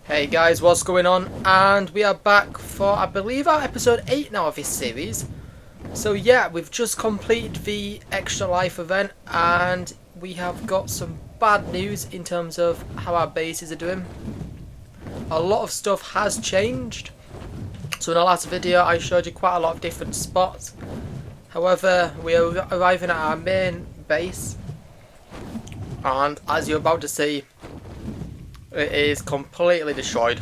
Hey guys, what's going on? And we are back for, I believe, our episode 8 now of this series. So yeah, we've just completed the Extra Life event and we have got some bad news in terms of how our bases are doing. A lot of stuff has changed. So in the last video I showed you quite a lot of different spots. However, we are arriving at our main base and as you're about to see, it is completely destroyed.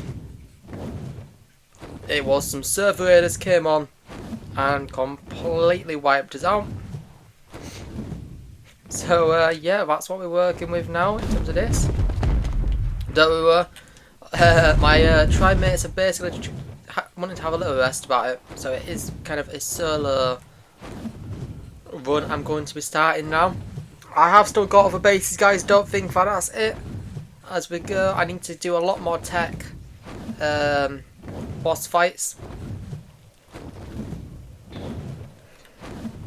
It was some server raiders came on and completely wiped us out. So yeah, that's what we're working with now in terms of this. Don't worry, my tribe mates are basically wanting to have a little rest about it. So it is kind of a solo run I'm going to be starting now. I have still got other bases, guys. Don't think that that's it. As we go, I need to do a lot more tech boss fights.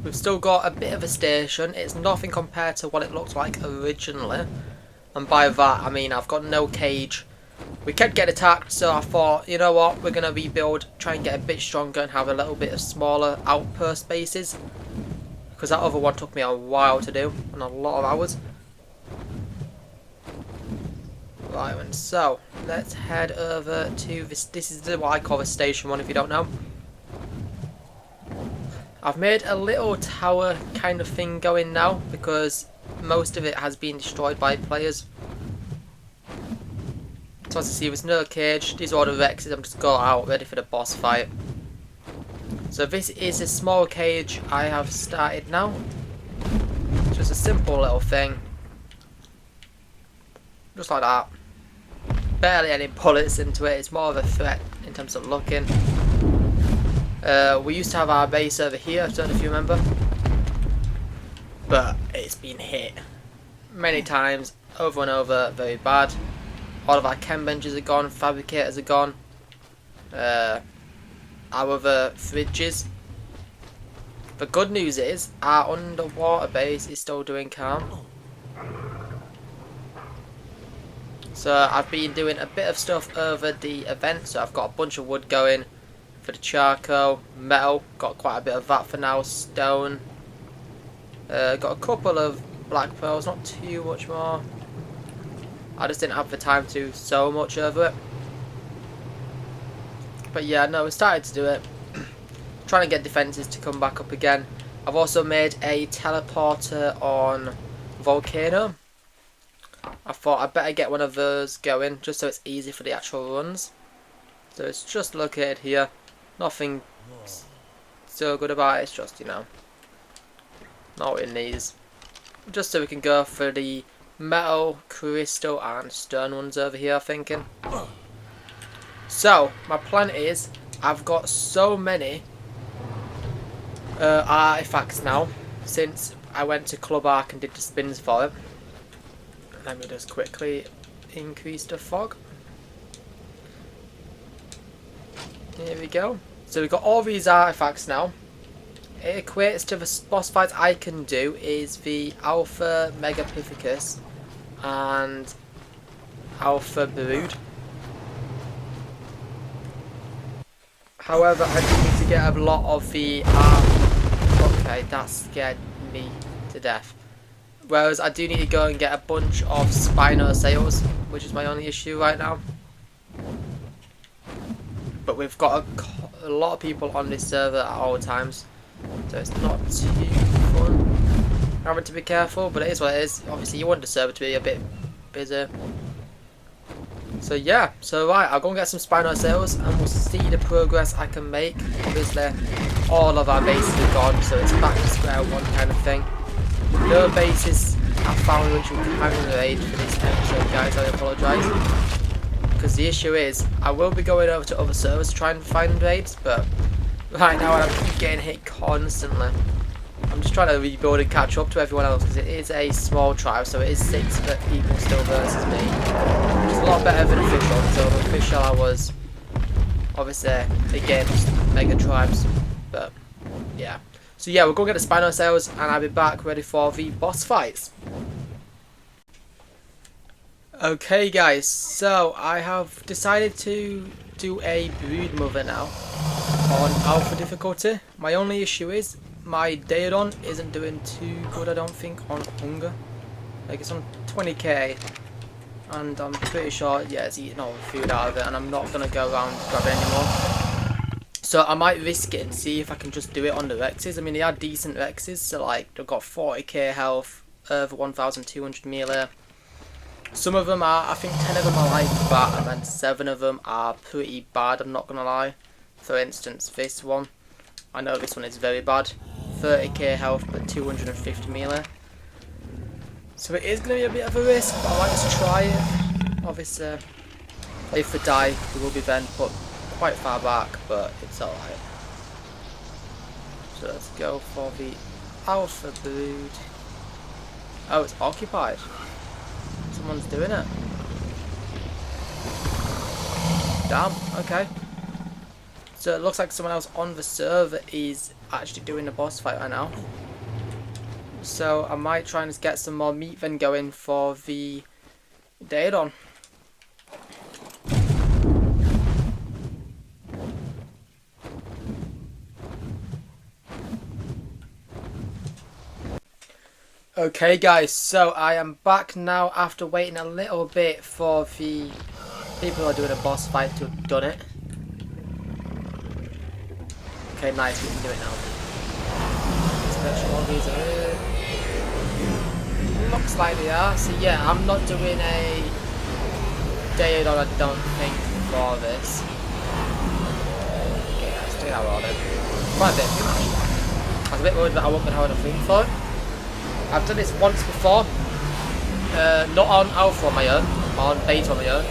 We've still got a bit of a station. It's nothing compared to what it looked like originally. And by that, I mean I've got no cage. We kept getting attacked, so I thought, you know what, we're going to rebuild, try and get a bit stronger and have a little bit of smaller outpost bases. Because that other one took me a while to do, and a lot of hours. Right, and so let's head over to this. This is what I call the station one, if you don't know. I've made a little tower kind of thing going now because most of it has been destroyed by players. So as you see, there's no cage. These are all the Rexes. I'm just got out ready for the boss fight. So this is a small cage I have started now. Just a simple little thing, just like that. Barely any bullets into it. It's more of a threat in terms of looking. We used to have our base over here, I don't know if you remember, but it's been hit many times, over and over, very bad. All of our chem benches are gone, fabricators are gone, our other fridges. The good news is our underwater base is still doing calm. So I've been doing a bit of stuff over the event, so I've got a bunch of wood going for the charcoal, metal, got quite a bit of that for now, stone, got a couple of black pearls, not too much more. I just didn't have the time to so much over it. But yeah, no, we started to do it. Trying to get defences to come back up again. I've also made a teleporter on Volcano. I thought I'd better get one of those going just so it's easy for the actual runs. So it's just located here. Nothing so good about it, it's just, you know, not what it needs. Just so we can go for the metal, crystal and stone ones over here, I'm thinking. So, my plan is, I've got so many artifacts now, since I went to Club ARK and did the spins for it. Let me just quickly increase the fog. Here we go. So we've got all these artifacts now. It equates to the boss fights I can do is the Alpha Megapithecus and Alpha Brood. However, I do need to get a lot of the okay, that scared me to death. Whereas I do need to go and get a bunch of Spinosaurs, which is my only issue right now. But we've got a lot of people on this server at all times, so it's not too fun having to be careful, but it is what it is. Obviously you want the server to be a bit busy. So yeah, so right, I'll go and get some Spinosaurs and we'll see the progress I can make. Obviously all of our bases are gone, so it's back to square one kind of thing. No bases I found which we can raid for this episode, guys, I apologise. Because the issue is, I will be going over to other servers to try and find raids, but right now I keep getting hit constantly. I'm just trying to rebuild and catch up to everyone else because it is a small tribe, so it is 6 people still versus me. Which is a lot better than official, so official I was obviously against mega tribes, but yeah. So yeah, we'll go get the Spinosaurs and I'll be back ready for the boss fights. Okay guys, so I have decided to do a brood mother now on alpha difficulty. My only issue is my Daedon isn't doing too good, I don't think, on hunger. Like, it's on 20k and I'm pretty sure, yeah, it's eating all the food out of it, and I'm not going to go around grabbing anymore. So I might risk it and see if I can just do it on the Rexes. I mean, they are decent Rexes, so like, they've got 40k health, over 1200 melee. Some of them are, I think 10 of them are like that, and then 7 of them are pretty bad, I'm not going to lie. For instance, this one, I know this one is very bad. 30k health, but 250 melee. So it is going to be a bit of a risk, but I like to try it. Obviously, if we die, we will be then put quite far back, but it's alright. So let's go for the alpha brood. Oh, it's occupied. Someone's doing it. Damn, okay. So it looks like someone else on the server is actually doing the boss fight right now. So I might try and get some more meat then going for the Daedon. Okay guys, so I am back now after waiting a little bit for the people who are doing a boss fight to have done it. Okay, nice, we can do it now. Special lobbies are here. Looks like they are. So yeah, I'm not doing a Daedon, I don't think, for this. Okay, let's do that order. Quite a bit too much. I was a bit worried that I wasn't going to have enough room for it. I've done this once before, not on alpha on my own, on beta on my own.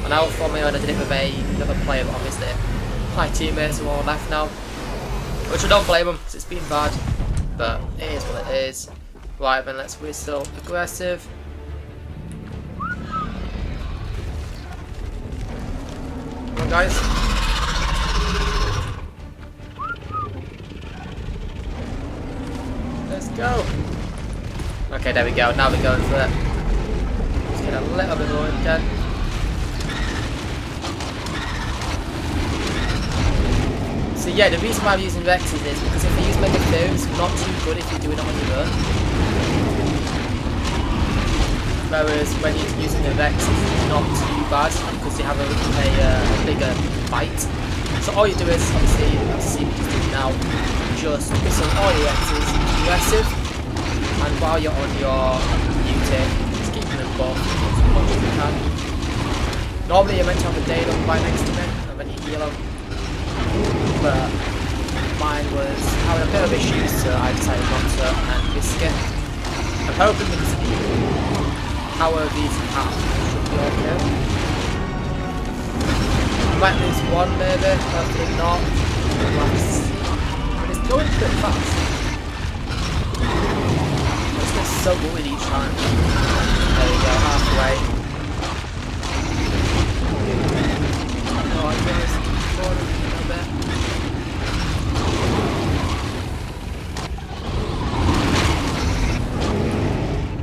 On alpha on my own I did it with another player, but obviously my teammates are all left now. Which I don't blame them, because it's been bad, but it is what it is. Right then, let's whistle aggressive. Come on guys. Let's go. Okay, there we go. Now we're going for it. Let's get a little bit more dead. So yeah, the reason why I'm using Rexes is because if you use Mega Theory, it's not too good if you're doing it on your own. Whereas when you're using the Rexes, it's not too bad because you have a bigger bite. So all you do is, obviously, as you see now, just whistle all your Rexes aggressive. And while you're on your mutate, just keeping them both as much as you can. Normally you're meant to have a Daedon right next to me, and then you heal them. But mine was having a bit of issues, so I decided not to and risk it. I'm hoping because of the power of these paths should be okay. I might lose one maybe, hopefully not. But it's going pretty fast. So good each time. There we go, halfway. Oh, I guess forward a little bit.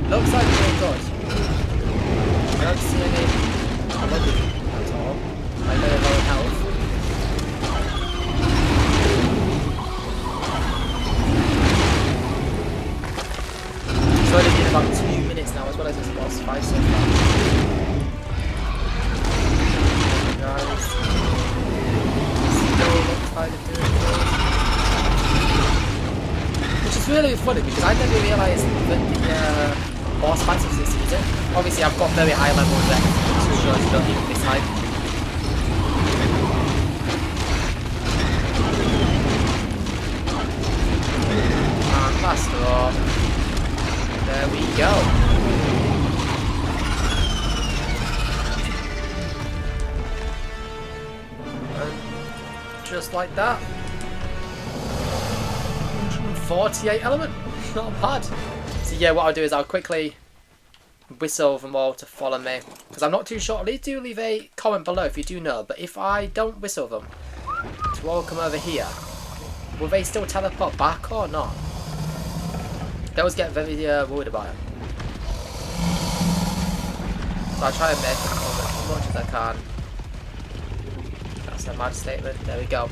Looks like it's doing good. I don't see any lucky at all. I know they're low in health. It's only been about 2 minutes now as well as this boss fight so far. Guys, still looks like they're doing good. Which is really funny because I never realised that the boss fights of this season. Obviously I've got very high level of deck, which shows you don't need this high. And faster off. There we go. And just like that. 148 element. Not bad. So yeah, what I'll do is I'll quickly whistle them all to follow me. Because I'm not too sure. Please do leave a comment below if you do know. But if I don't whistle them to all come over here, will they still teleport back or not? They always get very worried about it. So I try and make them cover as much as I can. That's a mad statement. There we go.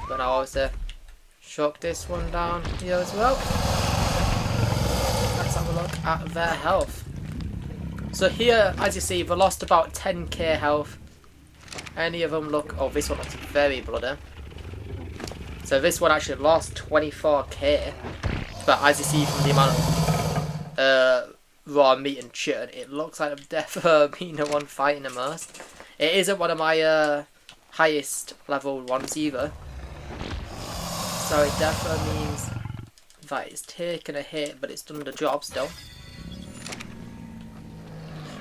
But now obviously chuck this one down here as well. Let's have a look at their health. So here, as you see, they lost about 10k health. Any of them look... Oh, this one looks very bloody. So this one actually lost 24k. But as you see from the amount of raw meat and chicken, it looks like I've definitely been the one fighting the most. It isn't one of my highest level ones either. So it definitely means that it's taken a hit, but it's done the job still.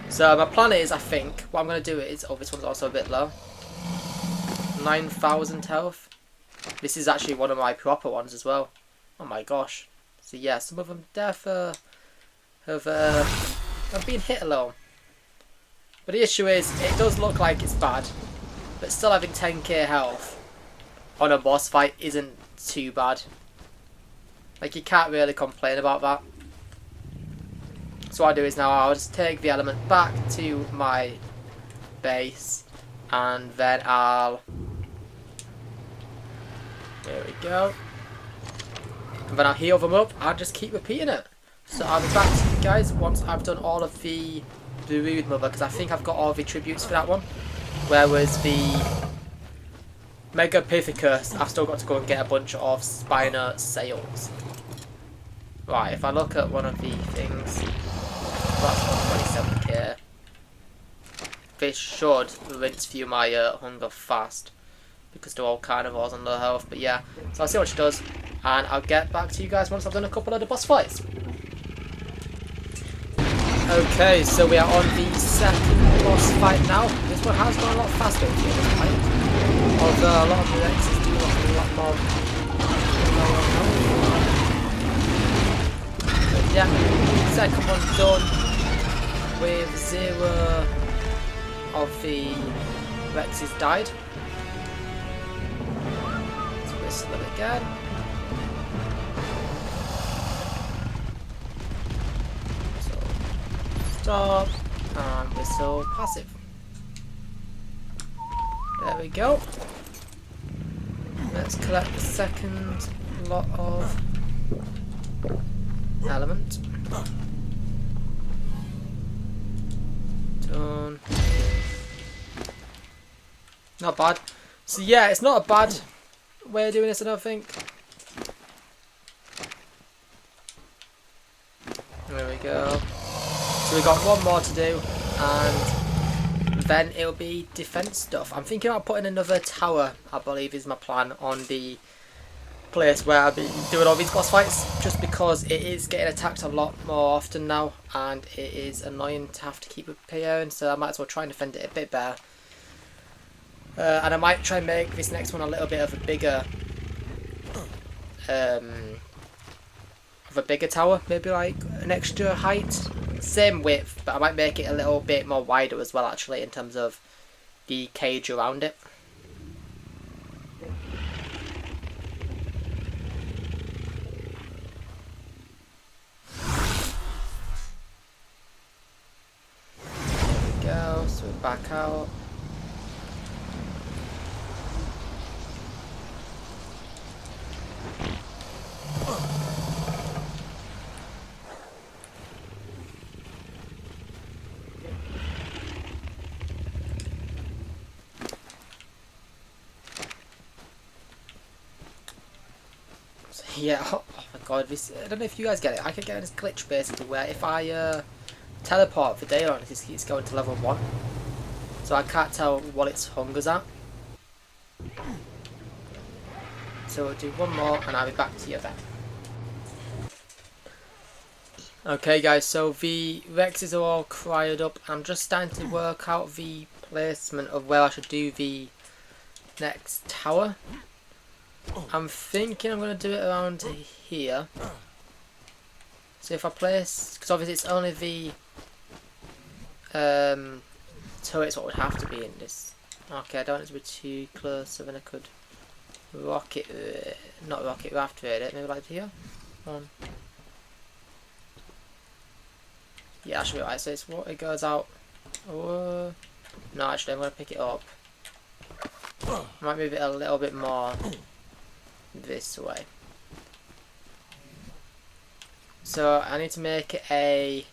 So my plan is, I think, what I'm going to do is... Oh, this one's also a bit low. 9,000 health. This is actually one of my proper ones as well. Oh my gosh. So yeah, some of them definitely have been hit alone. But the issue is, it does look like it's bad. But still having 10k health on a boss fight isn't too bad. Like, you can't really complain about that. So what I do is now I'll just take the element back to my base, and then I'll... There we go. And then I'll heal them up and just keep repeating it. So I'll be back to you guys once I've done all of the Brood Mother, because I think I've got all the tributes for that one. Whereas the Mega Pithecus, I've still got to go and get a bunch of Spiner Sails. Right, if I look at one of the things, that's got 27k. This should rinse through my hunger fast, because they're all carnivores on low health. But yeah, so I'll see what she does, and I'll get back to you guys once I've done a couple of the boss fights. Okay, so we are on the second boss fight now. This one has gone a lot faster than the other fight, although a lot of the X's do look a lot more lower health. But yeah, second one done with 0 of the Rexes died. Let's whistle them again. Stop and whistle passive. There we go. Let's collect the second lot of element. Done. Not bad. So yeah, it's not a bad way of doing this, I don't think. There we go. So we've got one more to do, and then it'll be defense stuff. I'm thinking about putting another tower, I believe is my plan, on the place where I'll be doing all these boss fights, just because it is getting attacked a lot more often now, and it is annoying to have to keep repairing, so I might as well try and defend it a bit better. And I might try and make this next one a little bit of a bigger tower, maybe like an extra height. Same width, but I might make it a little bit more wider as well, actually, in terms of the cage around it. There we go, so we're back out. Yeah, oh my god, this, I don't know if you guys get it, I can get this glitch basically where if I teleport for daylight, it's going to level 1. So I can't tell what its hunger's at. So we'll do one more and I'll be back to you then. Okay guys, so the Rexes are all cryoed up. I'm just starting to work out the placement of where I should do the next tower. I'm thinking I'm going to do it around here. So if I place, because obviously it's only the turrets what would have to be in this. Okay, I don't want it to be too close, so then I could rocket, not rocket, raft raid it, maybe like here. One. Yeah, that should be right. So it's what it goes out Oh, no, actually, I'm going to pick it up. I might move it a little bit more this way. So I need to make it a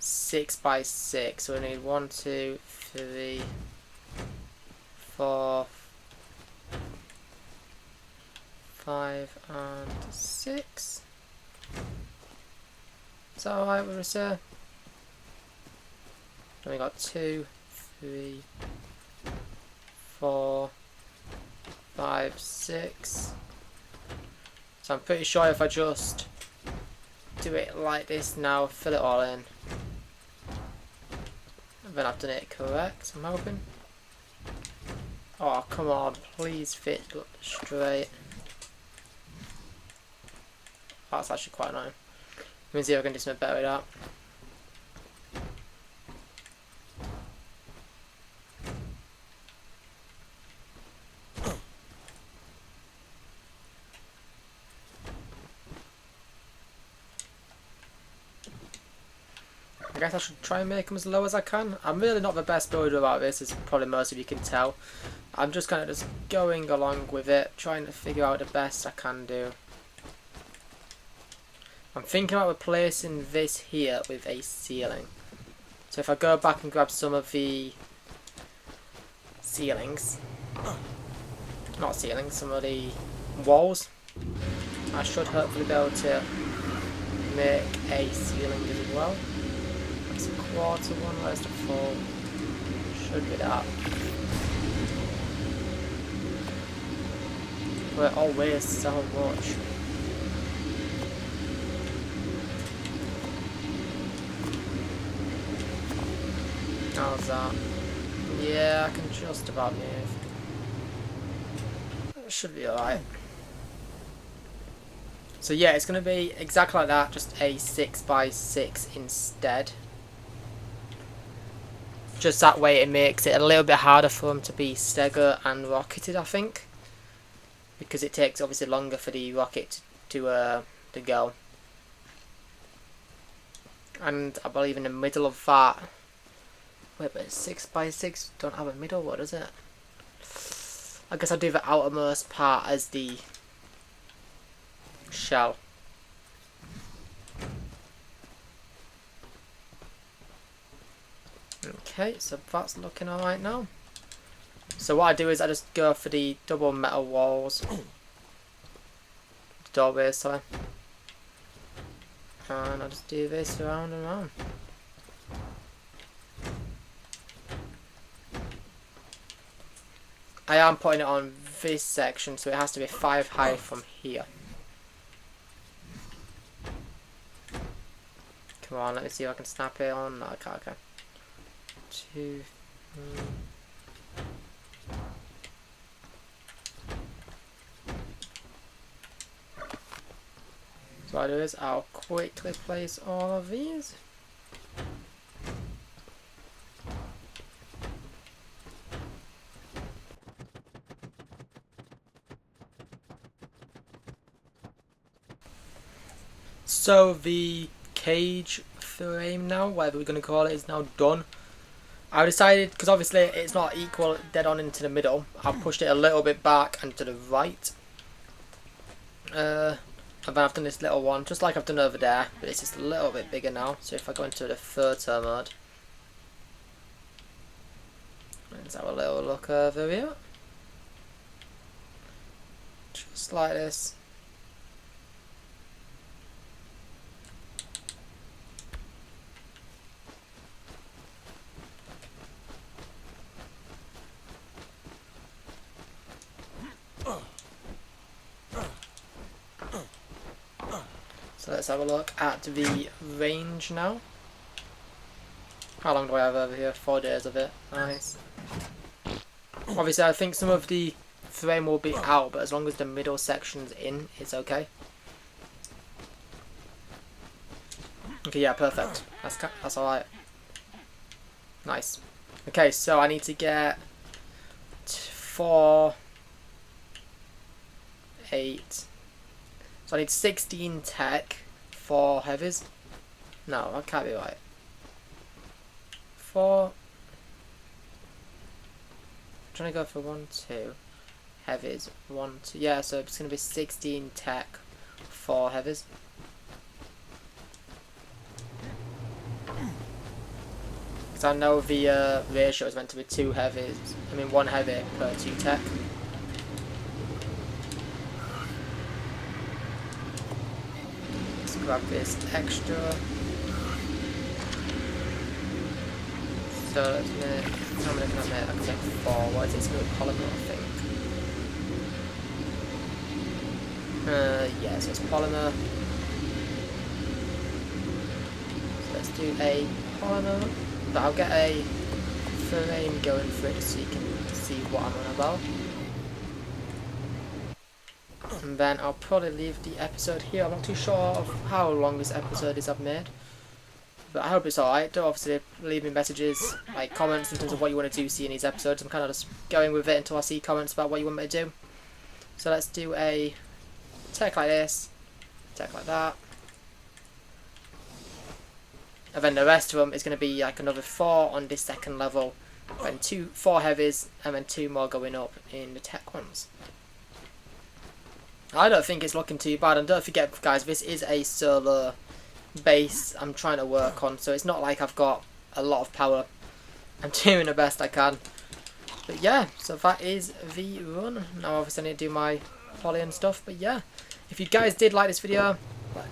6x6. So we need 1, 2, 3, 4, 5, and 6. Is that alright with us here? Then we got 2, 3, 4, 5, 6. So I'm pretty sure if I just do it like this now, fill it all in, and then I've done it correct, I'm hoping. Oh, come on, please fit straight. Oh, that's actually quite annoying. Let me see if I can do something better with that. I guess I should try and make them as low as I can. I'm really not the best builder about this, as probably most of you can tell. I'm just kind of just going along with it, trying to figure out the best I can do. I'm thinking about replacing this here with a ceiling. So if I go back and grab some of the ceilings, not ceilings, some of the walls, I should hopefully be able to make a ceiling as well. That's a quarter one, where's the full? Should be that. But it all weighs so much. How's that? Yeah, I can just about move. It should be alright. So yeah, it's going to be exactly like that, just a 6x6 instead. Just that way it makes it a little bit harder for them to be staggered and rocketed, I think. Because it takes obviously longer for the rocket to go. And I believe in the middle of that... Wait, but 6x6 don't have a middle, what is it? I guess I'll do the outermost part as the shell. Okay, so that's looking alright now. So what I do is I just go for the double metal walls. Doorways, sorry. And I just do this around and around. I am putting it on this section, so it has to be 5 high from here. Come on, let me see if I can snap it on. No, I can't, okay. 2, 3. So what I do is I'll quickly place all of these. So the cage frame now, whatever we're going to call it, is now done. I decided, because obviously it's not equal dead on into the middle, I pushed it a little bit back and to the right. And then I've done this little one, just like I've done over there, but it's just a little bit bigger now. So if I go into the photo mode, let's have a little look over here. Just like this. So let's have a look at the range now. How long do I have over here? 4 days of it. Nice. Obviously I think some of the frame will be out, but as long as the middle section's in, it's okay. Okay, yeah, perfect. That's alright. Nice. Okay, so I need to get 4, 8. So I need 16 tech, 4 heavies. No, that can't be right. 4. I'm trying to go for 1, 2 heavies. 1, 2. Yeah, so it's going to be 16 tech, 4 heavies. Because I know the ratio is meant to be 2 heavies. I mean 1 heavy per 2 tech. Let's grab this extra. So let's make, how many can I make? I can make 4. What is it? It's going to be polymer, I think. Yeah, so it's polymer. So let's do a polymer. But I'll get a frame going for it just so you can see what I'm on about. And then I'll probably leave the episode here. I'm not too sure of how long this episode is I've made. But I hope it's alright. Don't obviously leave me messages, like comments in terms of what you want to see in these episodes. I'm kind of just going with it until I see comments about what you want me to do. So let's do a tech like this, tech like that. And then the rest of them is going to be like another 4 on this second level, then 4 heavies, and then 2 more going up in the tech ones. I don't think it's looking too bad, and don't forget guys, this is a solo base I'm trying to work on, so it's not like I've got a lot of power. I'm doing the best I can. But yeah, so that is the run. Now obviously I need to do my poly and stuff, but yeah. If you guys did like this video,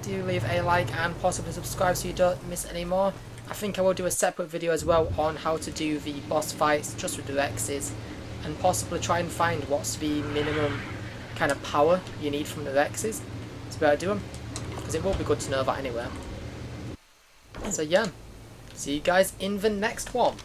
do leave a like and possibly subscribe so you don't miss any more. I think I will do a separate video as well on how to do the boss fights just with the Rexes, and possibly try and find what's the minimum kind of power you need from the Rexes to be able to do them, because it will be good to know that anyway. So yeah, see you guys in the next one.